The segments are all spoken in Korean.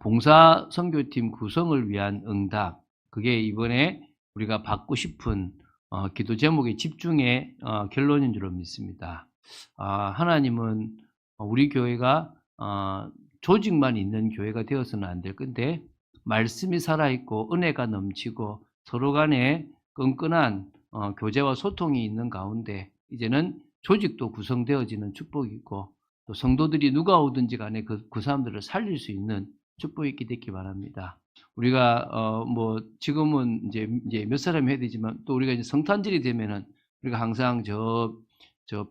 봉사 선교팀 구성을 위한 응답, 그게 이번에 우리가 받고 싶은 기도 제목의 집중의 결론인 줄 믿습니다. 하나님은 우리 교회가 조직만 있는 교회가 되어서는 안 될 건데, 말씀이 살아있고 은혜가 넘치고 서로 간에 끈끈한 교제와 소통이 있는 가운데 이제는 조직도 구성되어지는 축복이 있고, 또 성도들이 누가 오든지 간에 그 사람들을 살릴 수 있는 축복이 있게 됐기 바랍니다. 우리가 뭐 지금은 이제 몇 사람이 해야 되지만, 또 우리가 이제 성탄절이 되면은 우리가 항상 저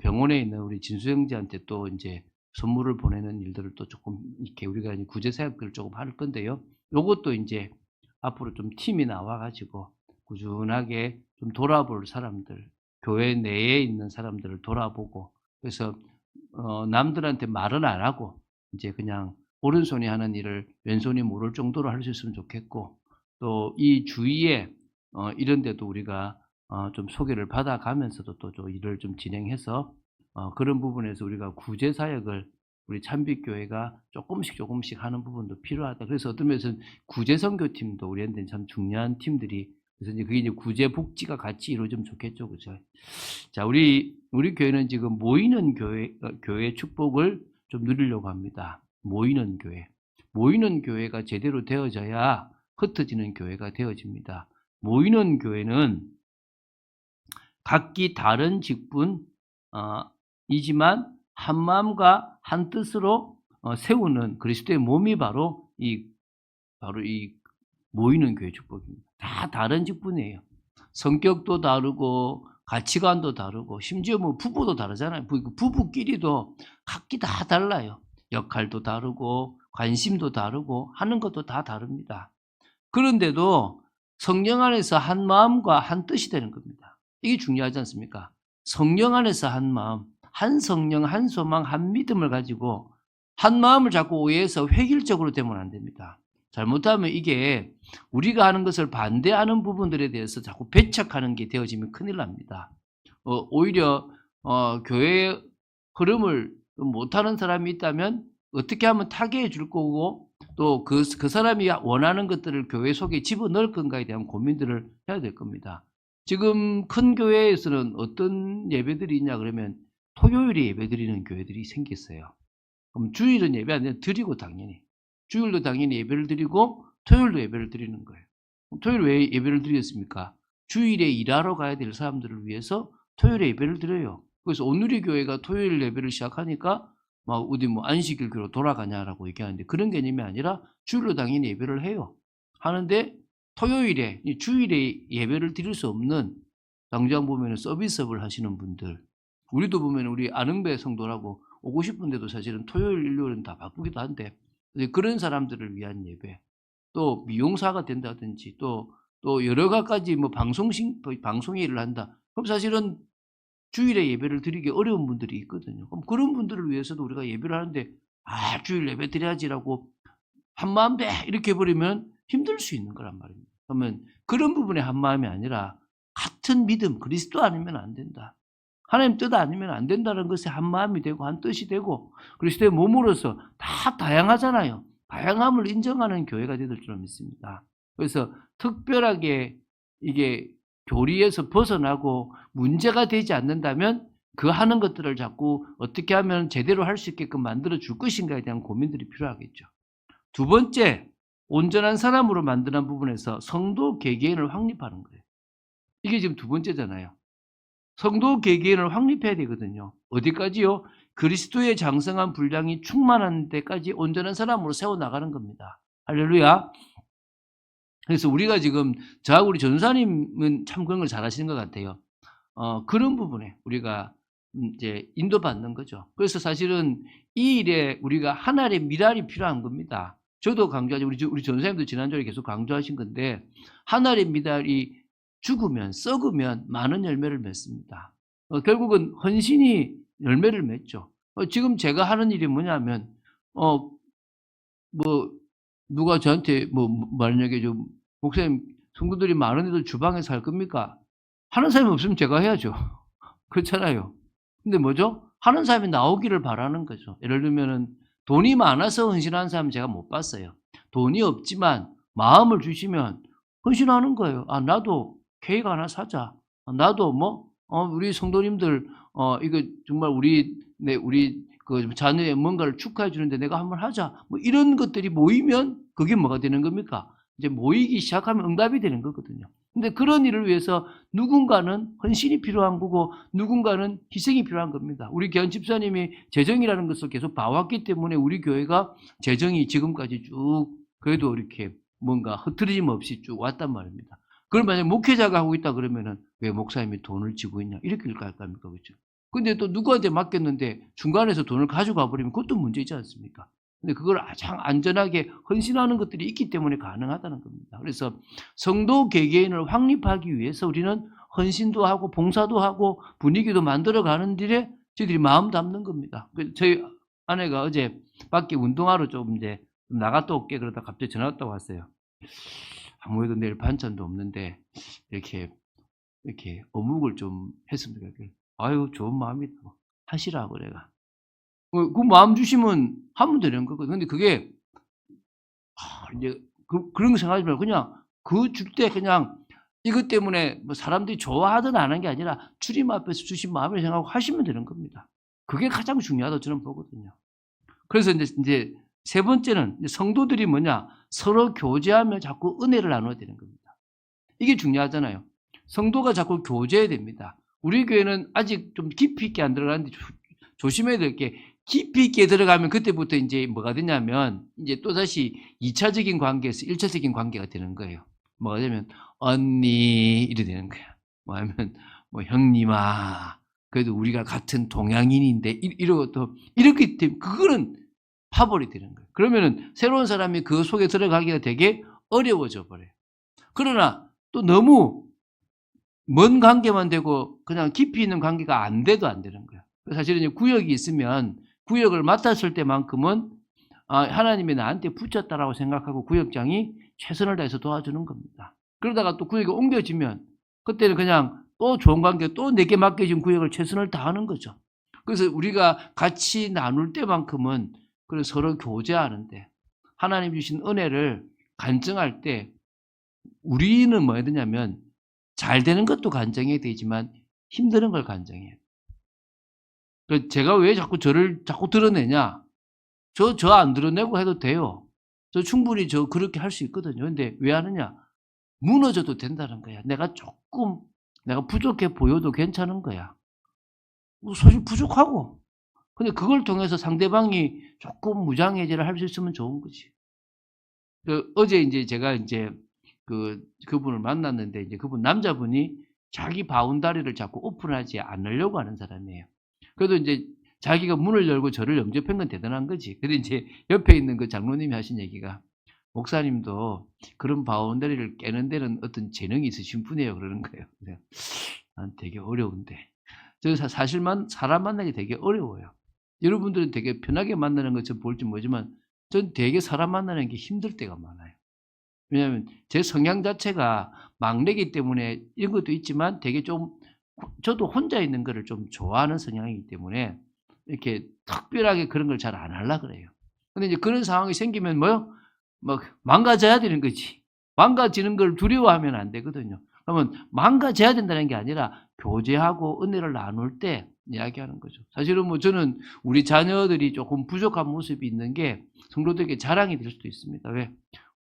병원에 있는 우리 진수 형제한테 또 이제 선물을 보내는 일들을 또 조금 이렇게 우리가 이제 구제 사역들을 조금 할 건데요. 요것도 이제 앞으로 좀 팀이 나와가지고 꾸준하게 좀 돌아볼 사람들, 교회 내에 있는 사람들을 돌아보고, 그래서 남들한테 말은 안 하고 이제 그냥 오른손이 하는 일을 왼손이 모를 정도로 할 수 있으면 좋겠고, 또 이 주위에 이런 데도 우리가 좀 소개를 받아가면서도 또 일을 좀 진행해서 그런 부분에서 우리가 구제 사역을 우리 참빛교회가 조금씩 하는 부분도 필요하다. 그래서 어떤 면에서는 구제 선교팀도 우리한테는 참 중요한 팀들이, 그래서 이제 그게 이제 구제 복지가 같이 이루어지면 좋겠죠, 그죠? 자, 우리 교회는 지금 모이는 교회 축복을 좀 누리려고 합니다. 모이는 교회가 제대로 되어져야 흩어지는 교회가 되어집니다. 모이는 교회는 각기 다른 직분이지만 한 마음과 한 뜻으로 세우는 그리스도의 몸이 바로 이 모이는 교회 축복입니다. 다 다른 직분이에요. 성격도 다르고 가치관도 다르고, 심지어 뭐 부부도 다르잖아요. 부부끼리도 각기 다 달라요. 역할도 다르고 관심도 다르고 하는 것도 다 다릅니다. 그런데도 성령 안에서 한 마음과 한 뜻이 되는 겁니다. 이게 중요하지 않습니까? 성령 안에서 한 마음, 한 성령, 한 소망, 한 믿음을 가지고 한 마음을 자꾸 오해해서 획일적으로 되면 안 됩니다. 잘못하면 이게 우리가 하는 것을 반대하는 부분들에 대해서 자꾸 배척하는 게 되어지면 큰일 납니다. 오히려 교회의 흐름을 못하는 사람이 있다면 어떻게 하면 타개해 줄 거고, 또 그 사람이 원하는 것들을 교회 속에 집어넣을 건가에 대한 고민들을 해야 될 겁니다. 지금 큰 교회에서는 어떤 예배들이 있냐 그러면 토요일에 예배 드리는 교회들이 생겼어요. 그럼 주일은 예배 안 드리고, 당연히 주일도 당연히 예배를 드리고 토요일도 예배를 드리는 거예요. 토요일 왜 예배를 드리겠습니까? 주일에 일하러 가야 될 사람들을 위해서 토요일에 예배를 드려요. 그래서 오늘의 교회가 토요일 예배를 시작하니까 막 어디 뭐 안식일교로 돌아가냐라고 얘기하는데, 그런 개념이 아니라 주일로 당연히 예배를 해요. 하는데 토요일에, 주일에 예배를 드릴 수 없는, 당장 보면 서비스업을 하시는 분들, 우리도 보면 우리 아능배 성도라고 오고 싶은데도 사실은 토요일, 일요일은 다 바쁘기도 한데, 그런 사람들을 위한 예배, 또 미용사가 된다든지 또 여러 가지 뭐 방송의 일을 한다. 그럼 사실은 주일에 예배를 드리기 어려운 분들이 있거든요. 그럼 그런 분들을 위해서도 우리가 예배를 하는데, 주일 예배 드려야지라고 한마음 돼 이렇게 해버리면 힘들 수 있는 거란 말입니다. 그러면 그런 부분의 한마음이 아니라 같은 믿음, 그리스도 아니면 안 된다, 하나님 뜻 아니면 안 된다는 것에 한마음이 되고 한 뜻이 되고, 그리스도의 몸으로서 다 다양하잖아요. 다양함을 인정하는 교회가 될 줄 믿습니다. 그래서 특별하게 이게 교리에서 벗어나고 문제가 되지 않는다면 그 하는 것들을 자꾸 어떻게 하면 제대로 할 수 있게끔 만들어 줄 것인가에 대한 고민들이 필요하겠죠. 두 번째, 온전한 사람으로 만드는 부분에서 성도 개개인을 확립하는 거예요. 이게 지금 두 번째잖아요. 성도 개개인을 확립해야 되거든요. 어디까지요? 그리스도의 장성한 분량이 충만한 데까지 온전한 사람으로 세워나가는 겁니다. 할렐루야. 그래서 우리가 지금 저하고 우리 전사님은 참 그런 걸 잘하시는 것 같아요. 그런 부분에 우리가 이제 인도받는 거죠. 그래서 사실은 이 일에 우리가 하나의 미랄이 필요한 겁니다. 저도 강조하죠. 우리 전사님도 지난주에 계속 강조하신 건데, 하나의 미랄이 죽으면, 썩으면 많은 열매를 맺습니다. 결국은 헌신이 열매를 맺죠. 지금 제가 하는 일이 뭐냐면, 누가 저한테 만약에 좀, 목사님, 성도들이 많은데도 주방에서 할 겁니까? 하는 사람이 없으면 제가 해야죠. 그렇잖아요. 근데 뭐죠? 하는 사람이 나오기를 바라는 거죠. 예를 들면은 돈이 많아서 헌신하는 사람은 제가 못 봤어요. 돈이 없지만 마음을 주시면 헌신하는 거예요. 아, 나도 케이크 하나 사자. 나도 우리 성도님들, 이거 정말 우리 그 자녀의 뭔가를 축하해 주는데 내가 한번 하자. 뭐 이런 것들이 모이면 그게 뭐가 되는 겁니까? 이제 모이기 시작하면 응답이 되는 거거든요. 근데 그런 일을 위해서 누군가는 헌신이 필요한 거고 누군가는 희생이 필요한 겁니다. 우리 교환 집사님이 재정이라는 것을 계속 봐왔기 때문에 우리 교회가 재정이 지금까지 쭉 그래도 이렇게 뭔가 흐트러짐 없이 쭉 왔단 말입니다. 그걸 만약에 목회자가 하고 있다 그러면은 왜 목사님이 돈을 쥐고 있냐 이렇게 할 겁니까? 그렇죠? 근데 또 누구한테 맡겼는데 중간에서 돈을 가져가 버리면 그것도 문제이지 않습니까? 근데 그걸 가장 안전하게 헌신하는 것들이 있기 때문에 가능하다는 겁니다. 그래서 성도 개개인을 확립하기 위해서 우리는 헌신도 하고 봉사도 하고 분위기도 만들어가는 일에 저희들이 마음 담는 겁니다. 저희 아내가 어제 밖에 운동하러 좀 이제 나갔다 올게 그러다 갑자기 전화 왔다고 왔어요. 아무래도 내일 반찬도 없는데 이렇게 어묵을 좀 했으면 좋겠어요. 아유, 좋은 마음이다. 하시라고 내가. 그 마음 주시면 하면 되는 거거든요. 근데 그게 이제 그런 거 생각하지 말고 그냥 그 줄 때 그냥 이것 때문에 뭐 사람들이 좋아하든 안 하는 게 아니라 주님 앞에서 주신 마음을 생각하고 하시면 되는 겁니다. 그게 가장 중요하다고 저는 보거든요. 그래서 이제 세 번째는 성도들이 뭐냐? 서로 교제하며 자꾸 은혜를 나눠야 되는 겁니다. 이게 중요하잖아요. 성도가 자꾸 교제해야 됩니다. 우리 교회는 아직 좀 깊이 있게 안 들어가는데 조심해야 될 게 깊이 있게 들어가면 그때부터 이제 뭐가 되냐면 이제 또다시 2차적인 관계에서 1차적인 관계가 되는 거예요. 뭐가 되면 언니 이래 되는 거야. 뭐 하면 뭐 형님아 그래도 우리가 같은 동양인인데 이러고 또 이렇게 되면 그거는 파벌이 되는 거예요. 그러면은 새로운 사람이 그 속에 들어가기가 되게 어려워져 버려요. 그러나 또 너무 먼 관계만 되고 그냥 깊이 있는 관계가 안 돼도 안 되는 거예요. 사실은 이제 구역이 있으면 구역을 맡았을 때만큼은 하나님이 나한테 붙였다라고 생각하고 구역장이 최선을 다해서 도와주는 겁니다. 그러다가 또 구역이 옮겨지면 그때는 그냥 또 좋은 관계 또 내게 맡겨진 구역을 최선을 다하는 거죠. 그래서 우리가 같이 나눌 때만큼은 서로 교제하는데 하나님 주신 은혜를 간증할 때 우리는 뭐 해야 되냐면 잘 되는 것도 간증해야 되지만 힘드는 걸 간증해요. 제가 왜 저를 자꾸 드러내냐? 저 안 드러내고 해도 돼요. 저 충분히 그렇게 할 수 있거든요. 근데 왜 하느냐? 무너져도 된다는 거야. 내가 부족해 보여도 괜찮은 거야. 사실 부족하고. 근데 그걸 통해서 상대방이 조금 무장해제를 할 수 있으면 좋은 거지. 어제 이제 제가 그분을 만났는데 이제 그분 남자분이 자기 바운다리를 자꾸 오픈하지 않으려고 하는 사람이에요. 그래도 이제 자기가 문을 열고 저를 영접한 건 대단한 거지. 근데 이제 옆에 있는 그 장로님이 하신 얘기가 목사님도 그런 바운다리를 깨는 데는 어떤 재능이 있으신 분이에요. 그러는 거예요. 난 되게 어려운데. 사실 사람 만나기 되게 어려워요. 여러분들은 되게 편하게 만나는 것처럼 볼지 모르지만 전 되게 사람 만나는 게 힘들 때가 많아요. 왜냐하면 제 성향 자체가 막내기 때문에 이런 것도 있지만 되게 저도 혼자 있는 거를 좀 좋아하는 성향이기 때문에 이렇게 특별하게 그런 걸 잘 안 하려고 그래요. 근데 이제 그런 상황이 생기면 망가져야 되는 거지. 망가지는 걸 두려워하면 안 되거든요. 그러면 망가져야 된다는 게 아니라 교제하고 은혜를 나눌 때 이야기하는 거죠. 사실은 저는 우리 자녀들이 조금 부족한 모습이 있는 게 성도들에게 자랑이 될 수도 있습니다. 왜?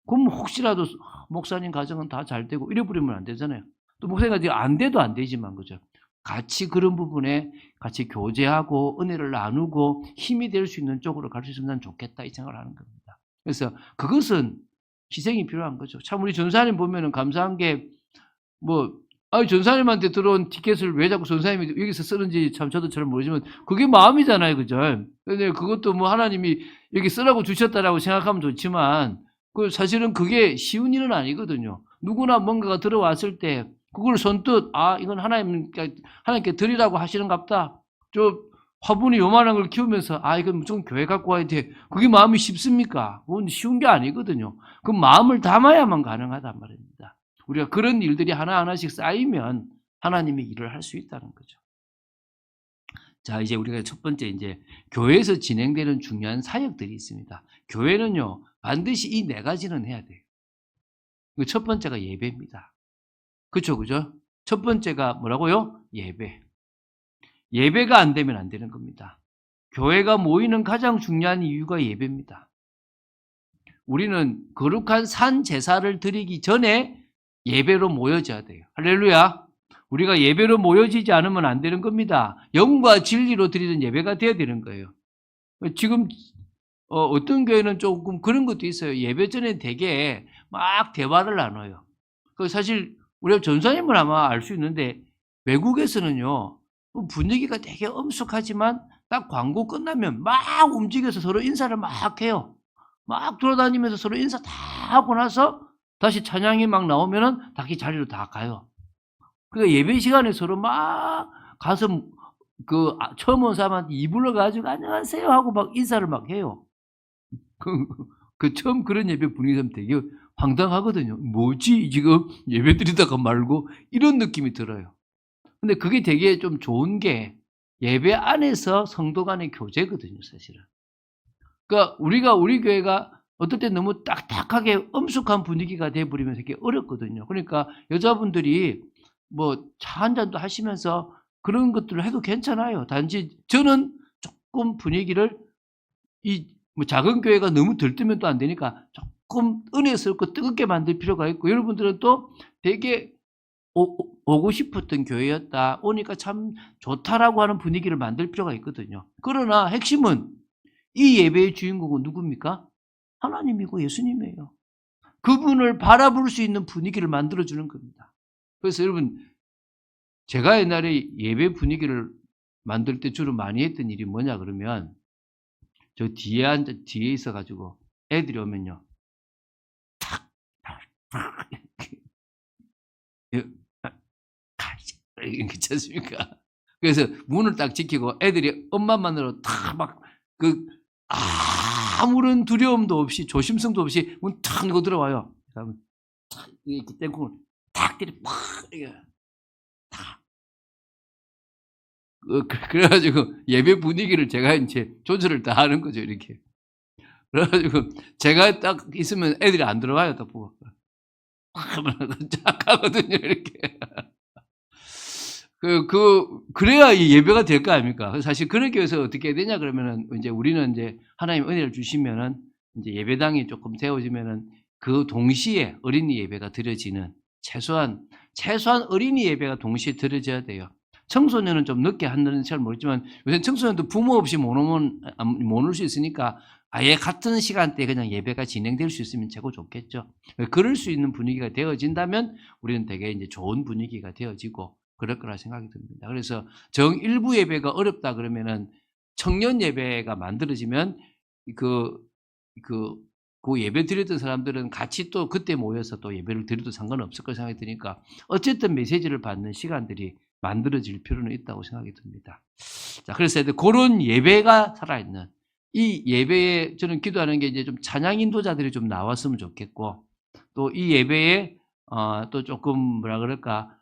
그럼 혹시라도 목사님 가정은 다 잘 되고 이래버리면 안 되잖아요. 또 목사님가 안 돼도 안 되지만 그죠. 같이 그런 부분에 같이 교제하고 은혜를 나누고 힘이 될 수 있는 쪽으로 갈 수 있으면 난 좋겠다 이 생각을 하는 겁니다. 그래서 그것은 희생이 필요한 거죠. 참 우리 전사님 보면은 감사한 게 전사님한테 들어온 티켓을 왜 자꾸 전사님이 여기서 쓰는지 참 저도 잘 모르지만 그게 마음이잖아요. 그죠? 근데 그것도 하나님이 여기 쓰라고 주셨다라고 생각하면 좋지만 사실은 그게 쉬운 일은 아니거든요. 누구나 뭔가가 들어왔을 때 그걸 선뜻 이건 하나님께 드리라고 하시는갑다. 저 화분이 요만한 걸 키우면서 이건 무조건 교회 갖고 와야 돼. 그게 마음이 쉽습니까? 그건 쉬운 게 아니거든요. 그 마음을 담아야만 가능하단 말입니다. 우리가 그런 일들이 하나하나씩 쌓이면 하나님의 일을 할 수 있다는 거죠. 자, 이제 우리가 첫 번째 이제 교회에서 진행되는 중요한 사역들이 있습니다. 교회는요, 반드시 이 네 가지는 해야 돼요. 그 첫 번째가 예배입니다. 그쵸, 그죠? 첫 번째가 뭐라고요? 예배. 예배가 안 되면 안 되는 겁니다. 교회가 모이는 가장 중요한 이유가 예배입니다. 우리는 거룩한 산 제사를 드리기 전에 예배로 모여져야 돼요. 할렐루야. 우리가 예배로 모여지지 않으면 안 되는 겁니다. 영과 진리로 드리는 예배가 되어야 되는 거예요. 지금 어떤 교회는 조금 그런 것도 있어요. 예배 전에 되게 막 대화를 나눠요. 사실 우리가 전사님을 아마 알 수 있는데 외국에서는요, 분위기가 되게 엄숙하지만 딱 광고 끝나면 막 움직여서 서로 인사를 막 해요. 막 돌아다니면서 서로 인사 다 하고 나서 다시 찬양이 막 나오면은 자기 자리로 다 가요. 그러니까 예배 시간에 서로 막 가서 처음 온 사람한테 이불러 가지고 안녕하세요 하고 막 인사를 막 해요. 처음 그런 예배 분위기면 되게 황당하거든요. 뭐지 지금 예배 드리다가 말고 이런 느낌이 들어요. 근데 그게 되게 좀 좋은 게 예배 안에서 성도 간의 교제거든요, 사실은. 그러니까 우리 교회가 어떨 때 너무 딱딱하게 엄숙한 분위기가 돼버리면 되게 어렵거든요. 그러니까 여자분들이 뭐 차 한 잔도 하시면서 그런 것들을 해도 괜찮아요. 단지 저는 조금 분위기를 뭐 작은 교회가 너무 들뜨면 또 안 되니까 조금 은혜스럽고 뜨겁게 만들 필요가 있고, 여러분들은 또 되게 오고 싶었던 교회였다, 오니까 참 좋다라고 하는 분위기를 만들 필요가 있거든요. 그러나 핵심은 이 예배의 주인공은 누굽니까? 하나님이고 예수님이에요. 그분을 바라볼 수 있는 분위기를 만들어주는 겁니다. 그래서 여러분, 제가 옛날에 예배 분위기를 만들 때 주로 많이 했던 일이 뭐냐 그러면, 저 뒤에 있어가지고 애들이 오면요, 그렇지 않습니까? 그래서 문을 딱 지키고 애들이 엄마만으로 탁 막 아무런 두려움도 없이 조심성도 없이 문 탁 열고 들어와요. 그다음에 탁 이렇게 땡콩을 탁 때려 팍 이게 탁. 그래가지고 예배 분위기를 제가 이제 조절을 다 하는 거죠, 이렇게. 그래가지고 제가 딱 있으면 애들이 안 들어와요, 딱 보고. 하면 쫙 하거든요, 이렇게. 그래야 이 예배가 될 거 아닙니까? 사실 그렇게 해서 어떻게 해야 되냐 그러면은, 이제 우리는 이제 하나님 은혜를 주시면은 이제 예배당이 조금 세워지면은 그 동시에 어린이 예배가 드려지는, 최소한 어린이 예배가 동시에 드려져야 돼요. 청소년은 좀 늦게 하는지 잘 모르지만 요새 청소년도 부모 없이 못 올 수 있으니까 아예 같은 시간대에 그냥 예배가 진행될 수 있으면 최고 좋겠죠. 그럴 수 있는 분위기가 되어진다면 우리는 되게 이제 좋은 분위기가 되어지고 그럴 거라 생각이 듭니다. 그래서 정일부 예배가 어렵다 그러면은 청년 예배가 만들어지면 그 예배 드렸던 사람들은 같이 또 그때 모여서 또 예배를 드려도 상관없을 거 생각이 드니까 어쨌든 메시지를 받는 시간들이 만들어질 필요는 있다고 생각이 듭니다. 자, 그래서 그런 예배가 살아있는 이 예배에 저는 기도하는 게 이제 좀 찬양 인도자들이 좀 나왔으면 좋겠고, 또 이 예배에 또 조금 뭐라 그럴까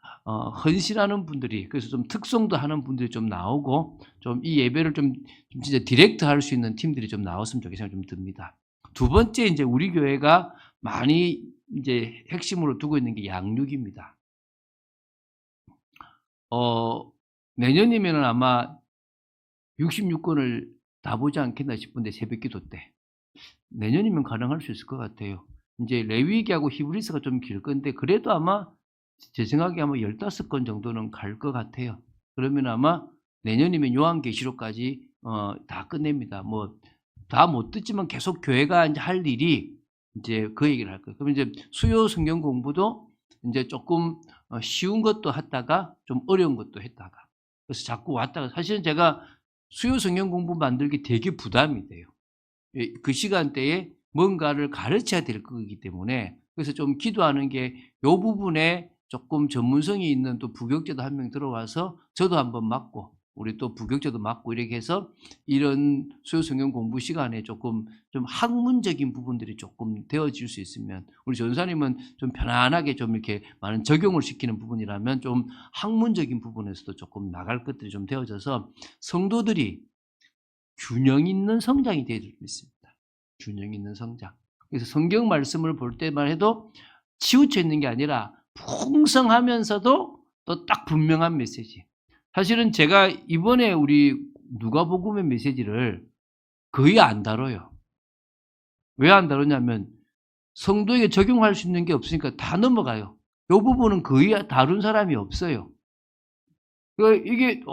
헌신하는 분들이, 그래서 좀 특성도 하는 분들이 좀 나오고 좀 이 예배를 좀 진짜 디렉트 할 수 있는 팀들이 좀 나왔으면 좋겠다는 생각이 좀 듭니다. 두 번째, 이제 우리 교회가 많이 이제 핵심으로 두고 있는 게 양육입니다. 내년이면은 아마 66권을 다 보지 않겠나 싶은데, 새벽기도 때. 내년이면 가능할 수 있을 것 같아요. 이제 레위기하고 히브리서가 좀 길 건데, 그래도 아마 제 생각에 아마 15권 정도는 갈 것 같아요. 그러면 아마 내년이면 요한계시록까지 다 끝냅니다. 뭐 다 못 듣지만 계속 교회가 이제 할 일이 이제 그 얘기를 할 거예요. 그러면 이제 수요 성경 공부도 이제 조금 쉬운 것도 했다가 좀 어려운 것도 했다가, 그래서 자꾸 왔다가, 사실은 제가 수요 성경 공부 만들기 되게 부담이 돼요. 그 시간대에 뭔가를 가르쳐야 될 거기 때문에. 그래서 좀 기도하는 게 요 부분에 조금 전문성이 있는 또 부교육자도 한 명 들어와서 저도 한번 맡고 우리 또 부교육자도 맡고 이렇게 해서 이런 수요 성경 공부 시간에 조금 좀 학문적인 부분들이 조금 되어질 수 있으면, 우리 전사님은 좀 편안하게 좀 이렇게 많은 적용을 시키는 부분이라면 좀 학문적인 부분에서도 조금 나갈 것들이 좀 되어져서 성도들이 균형 있는 성장이 되어질 수 있습니다. 균형 있는 성장. 그래서 성경 말씀을 볼 때만 해도 치우쳐 있는 게 아니라 풍성하면서도 또 딱 분명한 메시지. 사실은 제가 이번에 우리 누가복음의 메시지를 거의 안 다뤄요. 왜 안 다루냐면 성도에게 적용할 수 있는 게 없으니까 다 넘어가요. 이 부분은 거의 다룬 사람이 없어요. 이게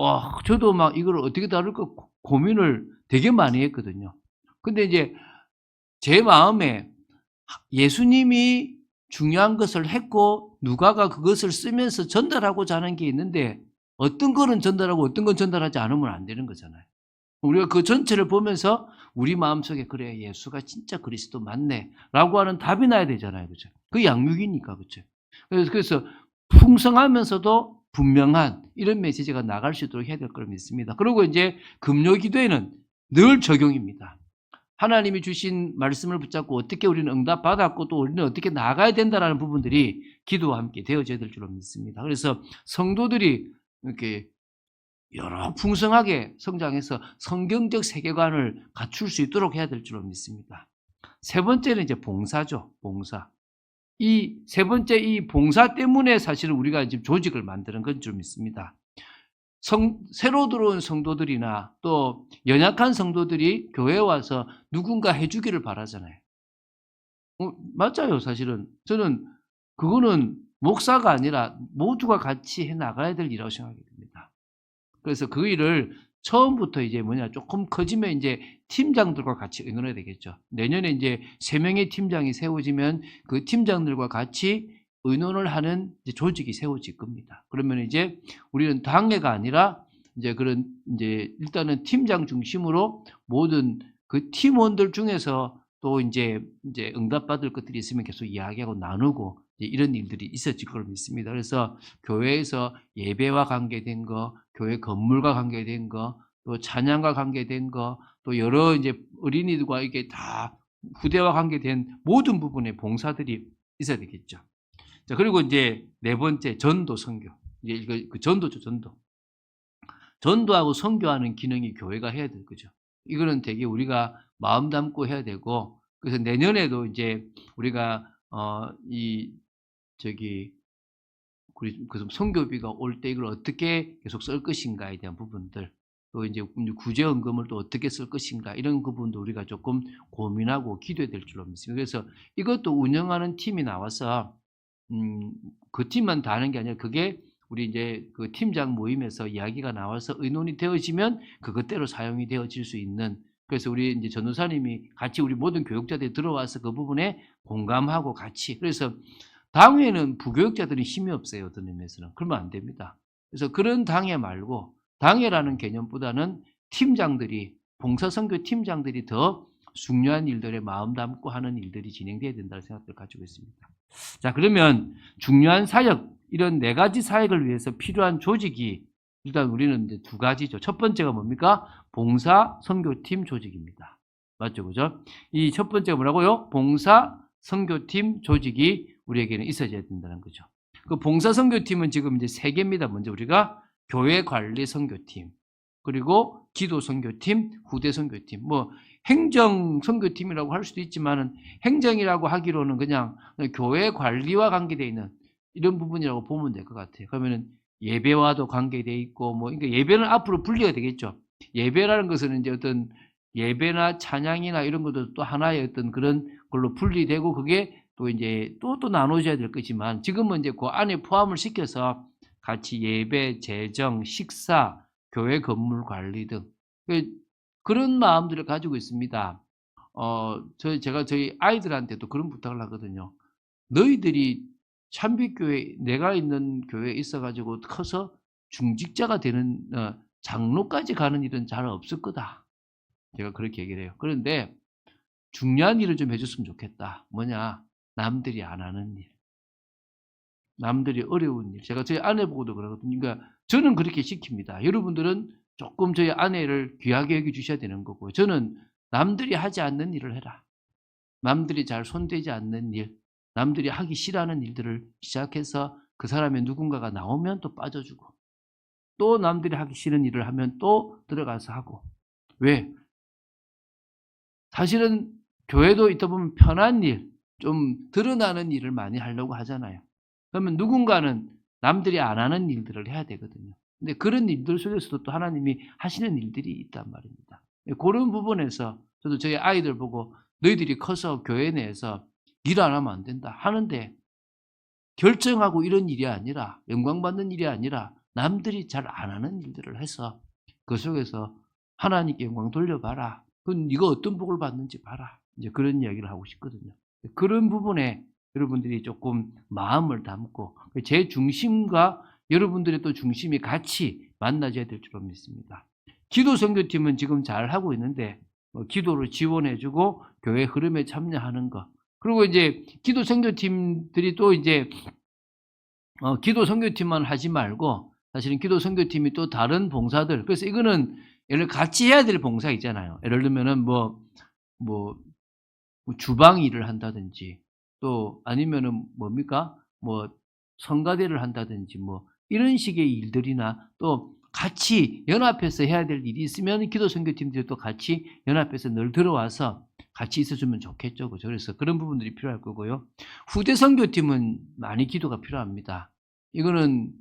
저도 막 이걸 어떻게 다룰까 고민을 되게 많이 했거든요. 근데 이제 제 마음에 예수님이 중요한 것을 했고 누가가 그것을 쓰면서 전달하고자 하는 게 있는데 어떤 거는 전달하고 어떤 건 전달하지 않으면 안 되는 거잖아요. 우리가 그 전체를 보면서 우리 마음속에 그래 예수가 진짜 그리스도 맞네 라고 하는 답이 나야 되잖아요. 그죠? 그 양육이니까. 그죠? 그래서 풍성하면서도 분명한 이런 메시지가 나갈 수 있도록 해야 될 걸 믿습니다. 그리고 이제 금요 기도에는 늘 적용입니다. 하나님이 주신 말씀을 붙잡고 어떻게 우리는 응답받았고 또 우리는 어떻게 나아가야 된다는 부분들이 기도와 함께 되어져야 될 줄로 믿습니다. 그래서 성도들이 이렇게 여러 풍성하게 성장해서 성경적 세계관을 갖출 수 있도록 해야 될 줄로 믿습니다. 세 번째는 이제 봉사죠. 봉사. 이 세 번째 이 봉사 때문에 사실은 우리가 지금 조직을 만드는 건 줄 믿습니다. 새로 들어온 성도들이나 또 연약한 성도들이 교회에 와서 누군가 해주기를 바라잖아요. 맞아요, 사실은. 저는 그거는 목사가 아니라 모두가 같이 해 나가야 될 일이라고 생각이 듭니다. 그래서 그 일을 처음부터 이제 조금 커지면 이제 팀장들과 같이 의논해야 되겠죠. 내년에 이제 3명의 팀장이 세워지면 그 팀장들과 같이 의논을 하는 이제 조직이 세워질 겁니다. 그러면 이제 우리는 당회가 아니라 이제 그런 이제 일단은 팀장 중심으로 모든 그 팀원들 중에서 또 이제 응답받을 것들이 있으면 계속 이야기하고 나누고 이런 일들이 있어질 걸 믿습니다. 그래서 교회에서 예배와 관계된 거, 교회 건물과 관계된 거, 또 찬양과 관계된 거, 또 여러 이제 어린이들과 이게 다 후대와 관계된 모든 부분의 봉사들이 있어야 되겠죠. 자, 그리고 이제 네 번째 전도 선교. 이제 이거 그 전도죠, 전도. 전도하고 선교하는 기능이 교회가 해야 될 거죠. 이거는 되게 우리가 마음 담고 해야 되고, 그래서 내년에도 이제 우리가 그래서 선교비가 올 때 이걸 어떻게 계속 쓸 것인가에 대한 부분들, 또 이제 구제헌금을 또 어떻게 쓸 것인가 이런 부분도 우리가 조금 고민하고 기도해야 될 줄로 믿습니다. 그래서 이것도 운영하는 팀이 나와서 그 팀만 다 하는 게 아니라 그게 우리 이제 그 팀장 모임에서 이야기가 나와서 의논이 되어지면 그것대로 사용이 되어질 수 있는, 그래서 우리 이제 전도사님이 같이 우리 모든 교육자들이 들어와서 그 부분에 공감하고 같이, 그래서 당회는 부교육자들이 힘이 없어요. 어떤 의미에서는. 그러면 안 됩니다. 그래서 그런 당회 말고 당회라는 개념보다는 팀장들이, 봉사선교 팀장들이 더 중요한 일들에 마음 담고 하는 일들이 진행돼야 된다는 생각을 가지고 있습니다. 자, 그러면 중요한 사역, 이런 4가지 사역을 위해서 필요한 조직이 일단 우리는 이제 2가지죠. 첫 번째가 뭡니까? 봉사 선교팀 조직입니다. 맞죠? 그죠? 이 첫 번째가 뭐라고요? 봉사 선교팀 조직이 우리에게는 있어야 된다는 거죠. 그 봉사 선교팀은 지금 이제 3개입니다. 먼저 우리가 교회 관리 선교팀, 그리고 기도 선교팀, 후대 선교팀. 뭐 행정 선교팀이라고 할 수도 있지만은 행정이라고 하기로는 그냥 교회 관리와 관계되어 있는 이런 부분이라고 보면 될 것 같아요. 그러면은 예배와도 관계되어 있고, 뭐 그러니까 예배는 앞으로 분리가 되겠죠. 예배라는 것은 이제 어떤 예배나 찬양이나 이런 것도 또 하나의 어떤 그런 걸로 분리되고, 그게 또 이제 또 나눠져야 될 거지만, 지금은 이제 그 안에 포함을 시켜서 같이 예배, 재정, 식사, 교회 건물 관리 등 그런 마음들을 가지고 있습니다. 제가 저희 아이들한테도 그런 부탁을 하거든요. 너희들이 참빛교회, 내가 있는 교회에 있어가지고 커서 중직자가 되는, 장로까지 가는 일은 잘 없을 거다. 제가 그렇게 얘기를 해요. 그런데 중요한 일을 좀 해줬으면 좋겠다. 뭐냐? 남들이 안 하는 일. 남들이 어려운 일. 제가 저희 아내 보고도 그러거든요. 그러니까 저는 그렇게 시킵니다. 여러분들은 조금 저희 아내를 귀하게 여겨 주셔야 되는 거고, 저는 남들이 하지 않는 일을 해라. 남들이 잘 손대지 않는 일, 남들이 하기 싫어하는 일들을 시작해서 그 사람의 누군가가 나오면 또 빠져주고, 또 남들이 하기 싫은 일을 하면 또 들어가서 하고. 왜? 사실은 교회도 있다 보면 편한 일, 좀 드러나는 일을 많이 하려고 하잖아요. 그러면 누군가는 남들이 안 하는 일들을 해야 되거든요. 근데 그런 일들 속에서도 또 하나님이 하시는 일들이 있단 말입니다. 그런 부분에서 저도 저희 아이들 보고 너희들이 커서 교회 내에서 일 안 하면 안 된다 하는데, 결정하고 이런 일이 아니라, 영광받는 일이 아니라 남들이 잘 안 하는 일들을 해서 그 속에서 하나님께 영광 돌려봐라. 그건 네가 어떤 복을 받는지 봐라. 이제 그런 이야기를 하고 싶거든요. 그런 부분에 여러분들이 조금 마음을 담고 제 중심과 여러분들의 또 중심이 같이 만나져야 될 줄로 믿습니다. 기도 선교팀은 지금 잘 하고 있는데 기도를 지원해주고 교회 흐름에 참여하는 것. 그리고 이제 기도 선교팀들이 또 이제 기도 선교팀만 하지 말고 사실은 기도 선교팀이 또 다른 봉사들, 그래서 이거는 예를 같이 해야 될 봉사 있잖아요. 예를 들면은 뭐 주방 일을 한다든지, 또 아니면은 뭡니까? 뭐 성가대를 한다든지, 뭐 이런 식의 일들이나 또 같이 연합해서 해야 될 일이 있으면 기도 선교팀들이 또 같이 연합해서 늘 들어와서 같이 있어주면 좋겠죠. 그죠? 그래서 그런 부분들이 필요할 거고요. 후대 선교팀은 많이 기도가 필요합니다. 이거는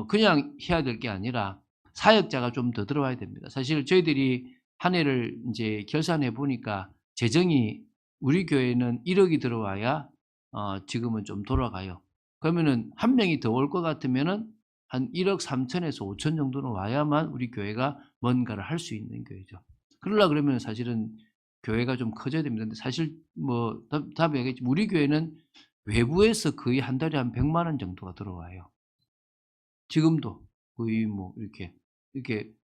그냥 해야 될 게 아니라 사역자가 좀 더 들어와야 됩니다. 사실 저희들이 한 해를 이제 결산해 보니까 재정이 우리 교회는 1억이 들어와야 지금은 좀 돌아가요. 그러면은 한 명이 더 올 것 같으면은 한 1억 3천에서 5천 정도는 와야만 우리 교회가 뭔가를 할 수 있는 교회죠. 그러려 그러면 사실은 교회가 좀 커져야 됩니다. 근데 사실 뭐 답이 알겠지만 우리 교회는 외부에서 거의 한 달에 한 100만 원 정도가 들어와요. 지금도 거의 뭐 이렇게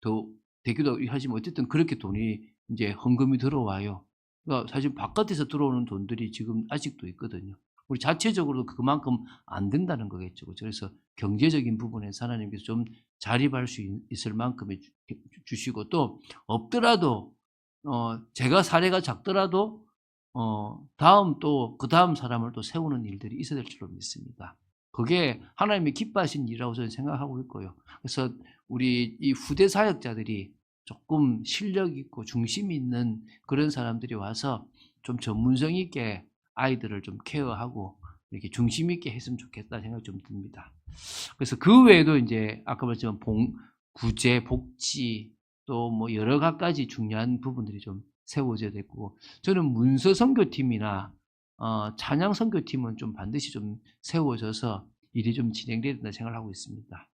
더 되기도 하지만 어쨌든 그렇게 돈이 이제 헌금이 들어와요. 그러니까 사실 바깥에서 들어오는 돈들이 지금 아직도 있거든요. 우리 자체적으로도 그만큼 안 된다는 거겠죠. 그래서 경제적인 부분에서 하나님께서 좀 자립할 수 있을 만큼의 주시고, 또 없더라도 제가 사례가 작더라도 다음 또 그다음 사람을 또 세우는 일들이 있어야 될 줄로 믿습니다. 그게 하나님이 기뻐하신 일이라고 저는 생각하고 있고요. 그래서 우리 이 후대 사역자들이 조금 실력 있고 중심 있는 그런 사람들이 와서 좀 전문성 있게 아이들을 좀 케어하고 이렇게 중심 있게 했으면 좋겠다 생각이 좀 듭니다. 그래서 그 외에도 이제 아까 말했지만 구제, 복지, 또 뭐 여러 가지 중요한 부분들이 좀 세워져야 되고, 저는 문서 선교팀이나 찬양 선교팀은 좀 반드시 좀 세워져서 일이 좀 진행돼야 된다 생각을 하고 있습니다.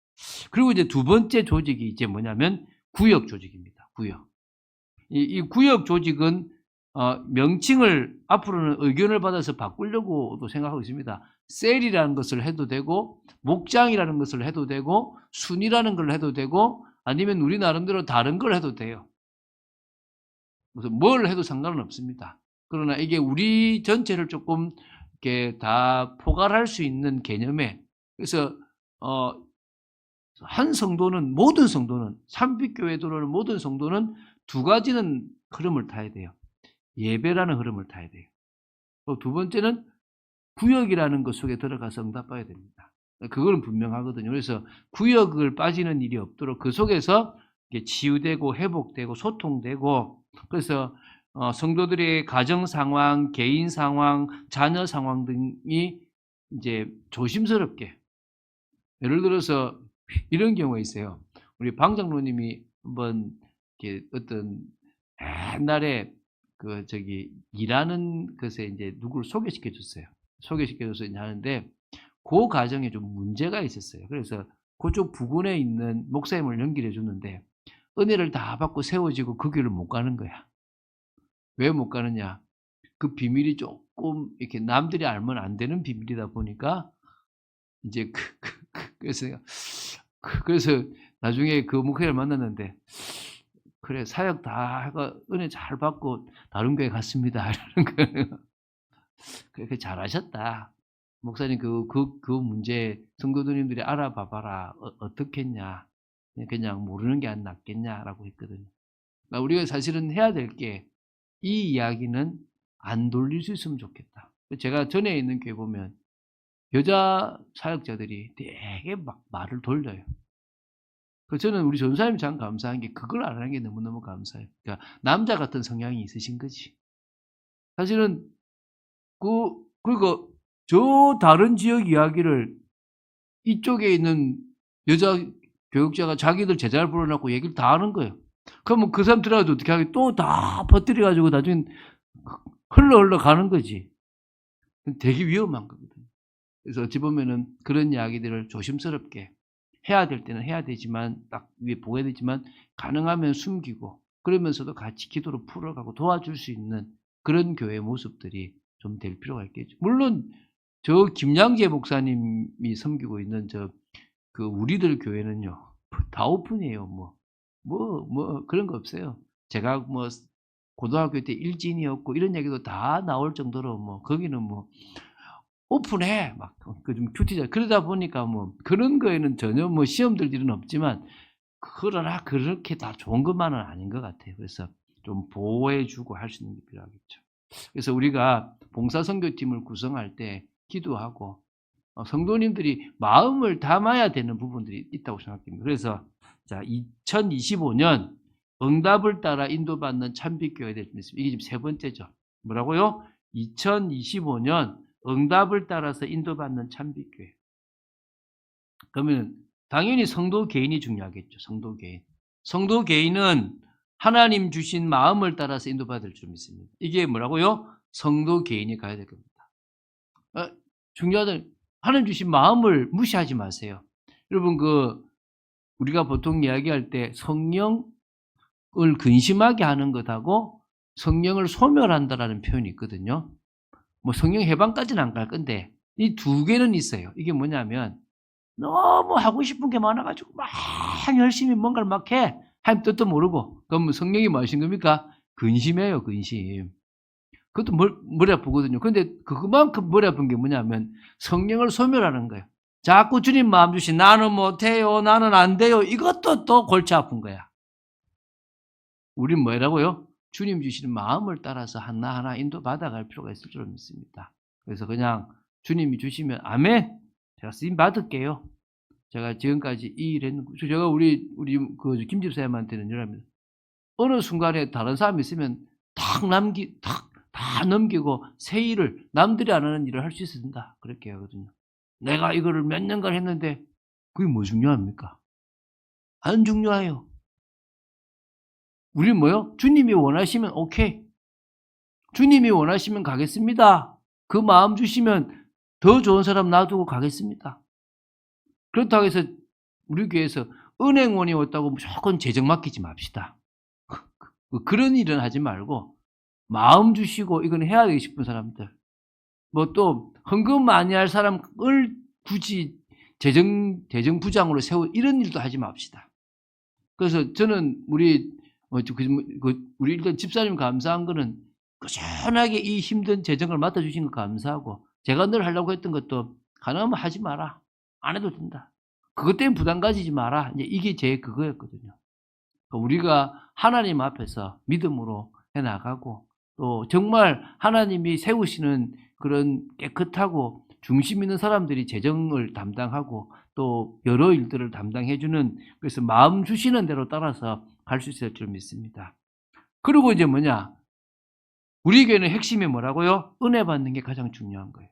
그리고 이제 두 번째 조직이 이제 뭐냐면 구역 조직입니다. 구역. 이 구역 조직은 명칭을 앞으로는 의견을 받아서 바꾸려고도 생각하고 있습니다. 셀이라는 것을 해도 되고, 목장이라는 것을 해도 되고, 순이라는 걸 해도 되고, 아니면 우리 나름대로 다른 걸 해도 돼요. 그래서 뭘 해도 상관은 없습니다. 그러나 이게 우리 전체를 조금 이렇게 다 포괄할 수 있는 개념에, 그래서 한 성도는, 모든 성도는, 삼빛교회 들어오는 모든 성도는 두 가지는 흐름을 타야 돼요. 예배라는 흐름을 타야 돼요. 또 두 번째는 구역이라는 것 속에 들어가서 응답해야 됩니다. 그건 분명하거든요. 그래서 구역을 빠지는 일이 없도록 그 속에서 치유되고 회복되고 소통되고, 그래서 성도들의 가정 상황, 개인 상황, 자녀 상황 등이 이제 조심스럽게, 예를 들어서 이런 경우가 있어요. 우리 방 장로님이 한번 이렇게 어떤 옛날에 일하는 것에 이제 누구를 소개시켜 줬어요. 소개시켜 줘서 이제 하는데 그 과정에 좀 문제가 있었어요. 그래서 그쪽 부근에 있는 목사님을 연결해 줬는데 은혜를 다 받고 세워지고 그 길을 못 가는 거야. 왜 못 가느냐? 그 비밀이 조금 이렇게 남들이 알면 안 되는 비밀이다 보니까 이제 그래서 나중에 그 목회를 만났는데, 그래 사역 다 하고 은혜 잘 받고 다른 교회 갔습니다. 이러는 거예요. 그렇게 잘하셨다. 목사님 그 문제 성도님들이 알아봐봐라. 어떻겠냐. 그냥 모르는 게 안 낫겠냐라고 했거든요. 그러니까 우리가 사실은 해야 될 게 이 이야기는 안 돌릴 수 있으면 좋겠다. 제가 전에 있는 교회 보면 여자 사역자들이 되게 막 말을 돌려요. 그래서 저는 우리 전사님 참 감사한 게 그걸 안 하는 게 너무너무 감사해요. 그러니까 남자 같은 성향이 있으신 거지. 사실은 그러니까 저 다른 지역 이야기를 이쪽에 있는 여자 교육자가 자기들 제자를 불러놓고 얘기를 다 하는 거예요. 그러면 그 사람 들어가도 어떻게 하겠 또 다 퍼뜨려 가지고 나중에 흘러 가는 거지. 되게 위험한 거거든요. 그래서 어찌 보면은 그런 이야기들을 조심스럽게 해야 될 때는 해야 되지만 딱 위에 보여야 되지만 가능하면 숨기고 그러면서도 같이 기도로 풀어가고 도와줄 수 있는 그런 교회 모습들이 좀 될 필요가 있겠죠. 물론 저 김양재 목사님이 섬기고 있는 그 우리들 교회는요 다 오픈이에요. 뭐 그런 거 없어요. 제가 뭐 고등학교 때 일진이었고 이런 얘기도 다 나올 정도로 뭐 거기는 뭐 오픈해 막 그 좀 큐티자 그러다 보니까 뭐 그런 거에는 전혀 뭐 시험 들 일은 없지만 그러나 그렇게 다 좋은 것만은 아닌 것 같아요. 그래서 좀 보호해 주고 할 수 있는 게 필요하겠죠. 그래서 우리가 봉사 선교팀을 구성할 때 기도하고 성도님들이 마음을 담아야 되는 부분들이 있다고 생각합니다. 그래서 자 2025년 응답을 따라 인도받는 참빛교회가 될 수 있습니다. 이게 지금 세 번째죠. 뭐라고요? 2025년 응답을 따라서 인도받는 참빛교회. 그러면 당연히 성도 개인이 중요하겠죠. 성도 개인. 성도 개인은 하나님 주신 마음을 따라서 인도받을 줄 믿습니다. 이게 뭐라고요? 성도 개인이 가야 될 겁니다. 중요하다. 하나님 주신 마음을 무시하지 마세요. 여러분 우리가 보통 이야기할 때 성령을 근심하게 하는 것하고 성령을 소멸한다라는 표현이 있거든요. 뭐 성령 해방까지는 안 갈 건데 이 두 개는 있어요. 이게 뭐냐면 너무 하고 싶은 게 많아가지고 막 열심히 뭔가를 막 해. 하나님 뜻도 모르고. 그럼 성령이 뭐 하신 겁니까? 근심해요, 근심. 그것도 머리 아프거든요. 근데 그만큼 머리 아픈 게 뭐냐면 성령을 소멸하는 거예요. 자꾸 주님 마음 주신 나는 못해요, 나는 안 돼요. 이것도 또 골치 아픈 거야. 우린 뭐라고요? 주님 주시는 마음을 따라서 하나하나 인도받아갈 필요가 있을 줄 믿습니다. 그래서 그냥 주님이 주시면 아멘. 제가 쓰임 받을게요. 제가 지금까지 이 일 했는 제가 우리 그 김 집사님한테는 이랍니다. 어느 순간에 다른 사람이 있으면 다 넘기고 새 일을 남들이 안 하는 일을 할 수 있어야 된다. 그렇게 하거든요. 내가 이거를 몇 년간 했는데 그게 뭐 중요합니까? 안 중요해요. 우리 뭐요? 주님이 원하시면 오케이. 주님이 원하시면 가겠습니다. 그 마음 주시면 더 좋은 사람 놔두고 가겠습니다. 그렇다고 해서 우리 교회에서 은행원이 왔다고 무조건 재정 맡기지 맙시다. 그런 일은 하지 말고 마음 주시고 이건 해야 되고 싶은 사람들 뭐 또 헌금 많이 할 사람을 굳이 재정부장으로 세우 이런 일도 하지 맙시다. 그래서 저는 우리 일단 집사님 감사한 거는 꾸준하게 이 힘든 재정을 맡아주신 거 감사하고 제가 늘 하려고 했던 것도 가능하면 하지 마라. 안 해도 된다. 그것 때문에 부담 가지지 마라. 이제 이게 제 그거였거든요. 우리가 하나님 앞에서 믿음으로 해나가고 또 정말 하나님이 세우시는 그런 깨끗하고 중심 있는 사람들이 재정을 담당하고 또 여러 일들을 담당해주는 그래서 마음 주시는 대로 따라서 갈 수 있을 줄 믿습니다. 그리고 이제 뭐냐? 우리 교회는 핵심이 뭐라고요? 은혜 받는 게 가장 중요한 거예요.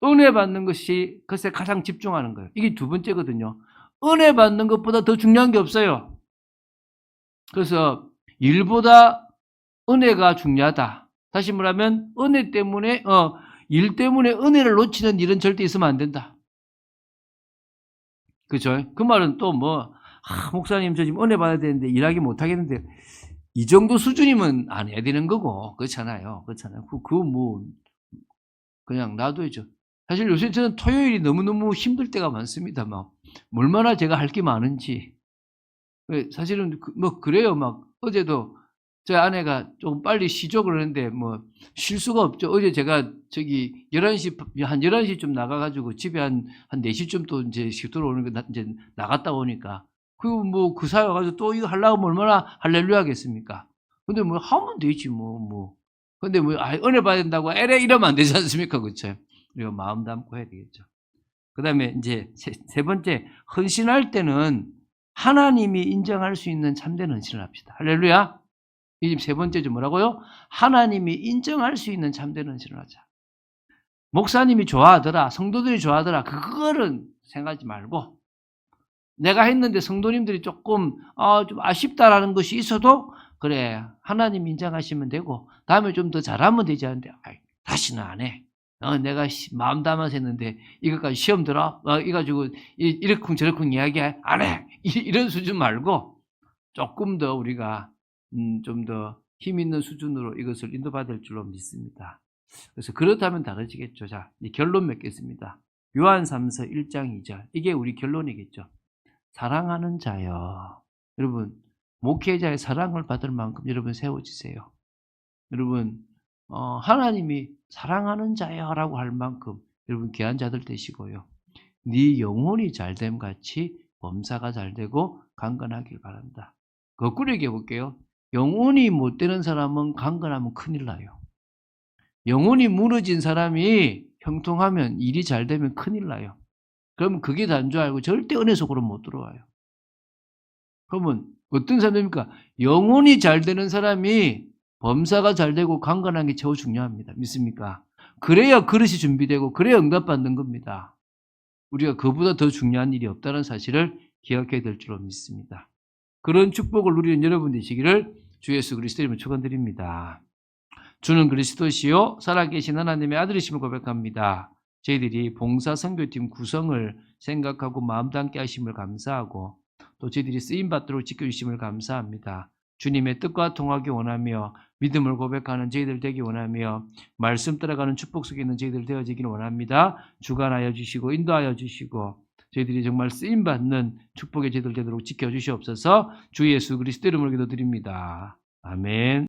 은혜 받는 것이 그것에 가장 집중하는 거예요. 이게 두 번째거든요. 은혜 받는 것보다 더 중요한 게 없어요. 그래서 일보다 은혜가 중요하다. 다시 말하면 은혜 때문에 일 때문에 은혜를 놓치는 일은 절대 있으면 안 된다. 그죠? 그 말은 또 목사님 저 지금 은혜 받아야 되는데 일하기 못 하겠는데 이 정도 수준이면 안 해야 되는 거고 그렇잖아요. 그냥 놔둬야죠. 사실 요새 저는 토요일이 너무너무 힘들 때가 많습니다. 얼마나 제가 할 게 많은지. 사실은 그래요. 어제도 저희 아내가 좀 빨리 쉬죠 그러는데 뭐 쉴 수가 없죠. 어제 제가 저기 11시 한 11시쯤 나가 가지고 집에 한 4시쯤 또 인제 들어오는 거 인제 나갔다 오니까 그 사이 와 가지고 또 이거 하려고 하면 얼마나 할렐루야 하겠습니까. 근데 뭐 하면 되지 뭐. 근데 뭐 은혜 받아야 된다고 에레 이러면 안 되지 않습니까? 그쵸? 우리가 마음 담고 해야 되겠죠. 그다음에 인제 세 번째, 헌신할 때는 하나님이 인정할 수 있는 참된 헌신을 합시다. 할렐루야. 이 세 번째죠. 뭐라고요? 하나님이 인정할 수 있는 참된 헌신을 하자. 목사님이 좋아하더라, 성도들이 좋아하더라, 그거는 생각하지 말고 내가 했는데 성도님들이 조금 좀 아쉽다라는 것이 있어도 그래 하나님 인정하시면 되고 다음에 좀 더 잘하면 되지 않는데 다시는 안 해. 내가 마음 담아서 했는데 이것까지 시험 들어? 이 가지고 이러쿵저러쿵 이야기해? 안 해. 이런 수준 말고 조금 더 우리가 좀 더 힘 있는 수준으로 이것을 인도받을 줄로 믿습니다. 그래서 그렇다면 다르지겠죠. 자, 이 결론 맺겠습니다. 요한 3서 1장 2절. 이게 우리 결론이겠죠. 사랑하는 자여. 여러분, 목회자의 사랑을 받을 만큼 여러분 세워지세요. 여러분, 하나님이 사랑하는 자여라고 할 만큼 여러분 귀한 자들 되시고요. 네 영혼이 잘됨 같이 범사가 잘되고 강건하길 바란다. 거꾸로 얘기해 볼게요. 영혼이 못 되는 사람은 강건하면 큰일 나요. 영혼이 무너진 사람이 형통하면 일이 잘 되면 큰일 나요. 그러면 그게 다인 줄 알고 절대 은혜 속으로 못 들어와요. 그러면 어떤 사람입니까? 영혼이 잘 되는 사람이 범사가 잘 되고 강건한 게 최고 중요합니다. 믿습니까? 그래야 그릇이 준비되고 그래야 응답받는 겁니다. 우리가 그보다 더 중요한 일이 없다는 사실을 기억해야 될 줄로 믿습니다. 그런 축복을 누리는 여러분 되시기를 주 예수 그리스도 이름으로 축원드립니다. 주는 그리스도시요 살아계신 하나님의 아들이심을 고백합니다. 저희들이 봉사 선교팀 구성을 생각하고 마음 담게 하심을 감사하고 또 저희들이 쓰임받도록 지켜주심을 감사합니다. 주님의 뜻과 통하기 원하며 믿음을 고백하는 저희들 되기 원하며 말씀 따라가는 축복 속에 있는 저희들 되어지기를 원합니다. 주관하여 주시고 인도하여 주시고 저희들이 정말 쓰임받는 축복의 저희들 되도록 지켜주시옵소서. 주 예수 그리스도 이름으로 기도드립니다. 아멘.